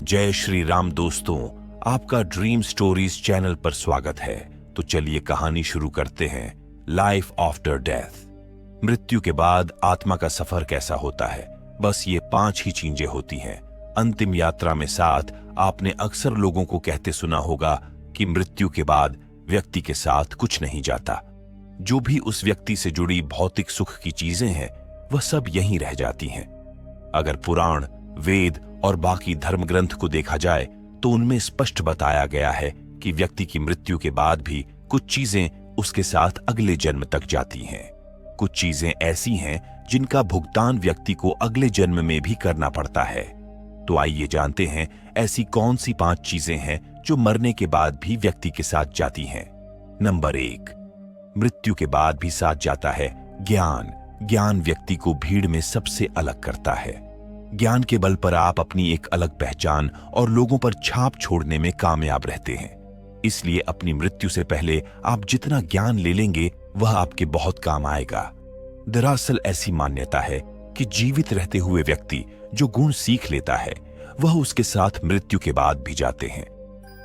जय श्री राम दोस्तों, आपका ड्रीम स्टोरीज चैनल पर स्वागत है। तो चलिए कहानी शुरू करते हैं। Life after death. मृत्यु के बाद आत्मा का सफर कैसा होता है? बस ये 5 ही चीजें होती हैं। अंतिम यात्रा में साथ आपने अक्सर लोगों को कहते सुना होगा कि मृत्यु के बाद व्यक्ति के साथ कुछ नहीं जाता। जो भी उस व्यक्ति से जुड़ी भौतिक सुख की चीजें हैं वह सब यहीं रह जाती हैं। अगर पुराण, वेद और बाकी धर्म ग्रंथ को देखा जाए तो उनमें स्पष्ट बताया गया है कि व्यक्ति की मृत्यु के बाद भी कुछ चीजें उसके साथ अगले जन्म तक जाती हैं। कुछ चीजें ऐसी हैं जिनका भुगतान व्यक्ति को अगले जन्म में भी करना पड़ता है। तो आइए जानते हैं ऐसी कौन सी 5 चीजें हैं जो मरने के बाद भी व्यक्ति के साथ जाती हैं। नंबर 1, मृत्यु के बाद भी साथ जाता है ज्ञान। ज्ञान व्यक्ति को भीड़ में सबसे अलग करता है। ज्ञान के बल पर आप अपनी एक अलग पहचान और लोगों पर छाप छोड़ने में कामयाब रहते हैं। इसलिए अपनी मृत्यु से पहले आप जितना ज्ञान ले लेंगे वह आपके बहुत काम आएगा। दरअसल ऐसी मान्यता है कि जीवित रहते हुए व्यक्ति जो गुण सीख लेता है वह उसके साथ मृत्यु के बाद भी जाते हैं।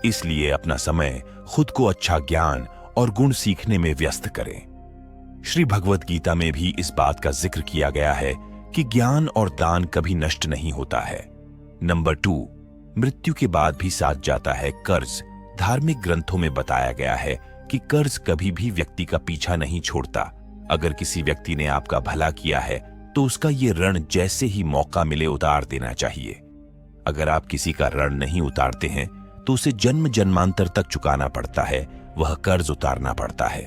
इसलिए अपना समय खुद को अच्छा ज्ञान और गुण सीखने में व्यस्त करें। श्री भगवद गीता में भी इस बात का जिक्र किया गया है कि ज्ञान और दान कभी नष्ट नहीं होता है। नंबर 2, मृत्यु के बाद भी साथ जाता है कर्ज। धार्मिक ग्रंथों में बताया गया है कि कर्ज कभी भी व्यक्ति का पीछा नहीं छोड़ता। अगर किसी व्यक्ति ने आपका भला किया है तो उसका ये ऋण जैसे ही मौका मिले उतार देना चाहिए। अगर आप किसी का ऋण नहीं उतारते हैं तो उसे जन्म जन्मांतर तक चुकाना पड़ता है, वह कर्ज उतारना पड़ता है।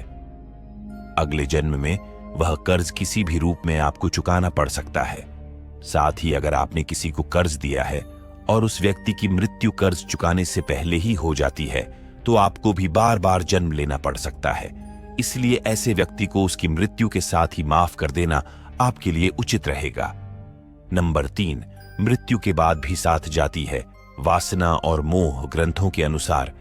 अगले जन्म में वह कर्ज किसी भी रूप में आपको चुकाना पड़ सकता है। साथ ही अगर आपने किसी को कर्ज दिया है और उस व्यक्ति की मृत्यु कर्ज चुकाने से पहले ही हो जाती है तो आपको भी बार बार जन्म लेना पड़ सकता है। इसलिए ऐसे व्यक्ति को उसकी मृत्यु के साथ ही माफ कर देना आपके लिए उचित रहेगा। नंबर 3, मृत्यु के बाद भी साथ जाती है वासना और मोह। ग्रंथों के अनुसार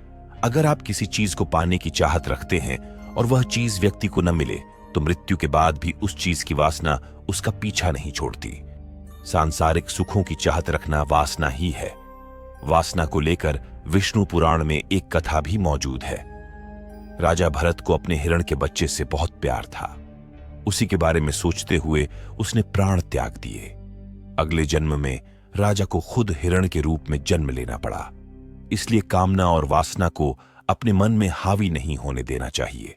अगर आप किसी चीज को पाने की चाहत रखते हैं और वह चीज व्यक्ति को न मिले तो मृत्यु के बाद भी उस चीज की वासना उसका पीछा नहीं छोड़ती। सांसारिक सुखों की चाहत रखना वासना ही है। वासना को लेकर विष्णु पुराण में एक कथा भी मौजूद है। राजा भरत को अपने हिरण के बच्चे से बहुत प्यार था। उसी के बारे में सोचते हुए उसने प्राण त्याग दिए। अगले जन्म में राजा को खुद हिरण के रूप में जन्म लेना पड़ा। इसलिए कामना और वासना को अपने मन में हावी नहीं होने देना चाहिए।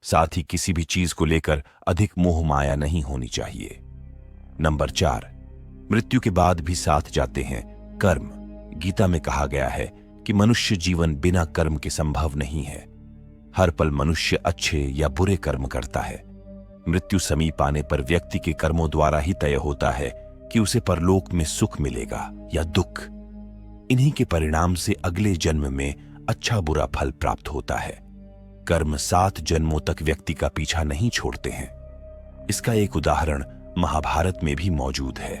साथ ही किसी भी चीज को लेकर अधिक मोह माया नहीं होनी चाहिए। नंबर 4, मृत्यु के बाद भी साथ जाते हैं कर्म। गीता में कहा गया है कि मनुष्य जीवन बिना कर्म के संभव नहीं है। हर पल मनुष्य अच्छे या बुरे कर्म करता है। मृत्यु समीप आने पर व्यक्ति के कर्मों द्वारा ही तय होता है कि उसे परलोक में सुख मिलेगा या दुख। इन्हीं के परिणाम से अगले जन्म में अच्छा बुरा फल प्राप्त होता है। कर्म 7 जन्मों तक व्यक्ति का पीछा नहीं छोड़ते हैं। इसका एक उदाहरण महाभारत में भी मौजूद है।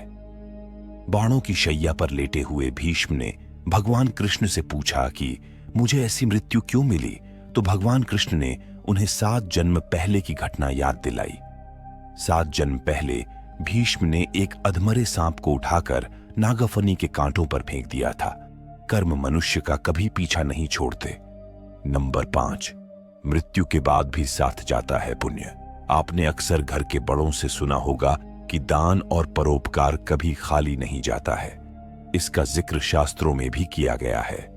बाणों की शैया पर लेटे हुए भीष्म ने भगवान कृष्ण से पूछा कि मुझे ऐसी मृत्यु क्यों मिली, तो भगवान कृष्ण ने उन्हें 7 जन्म पहले की घटना याद दिलाई। 7 जन्म पहले भीष्म ने एक अधमरे सांप को उठाकर नागफनी के कांटों पर फेंक दिया था। कर्म मनुष्य का कभी पीछा नहीं छोड़ते। नंबर 5, मृत्यु के बाद भी साथ जाता है पुण्य। आपने अक्सर घर के बड़ों से सुना होगा कि दान और परोपकार कभी खाली नहीं जाता है। इसका जिक्र शास्त्रों में भी किया गया है।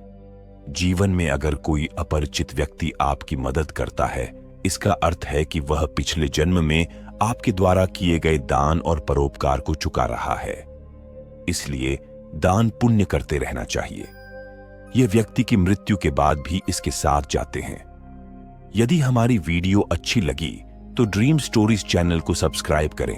जीवन में अगर कोई अपरिचित व्यक्ति आपकी मदद करता है, इसका अर्थ है कि वह पिछले जन्म में आपके द्वारा किए गए दान और परोपकार को चुका रहा है। इसलिए दान पुण्य करते रहना चाहिए। यह व्यक्ति की मृत्यु के बाद भी इसके साथ जाते हैं। यदि हमारी वीडियो अच्छी लगी तो ड्रीम स्टोरीज चैनल को सब्सक्राइब करें।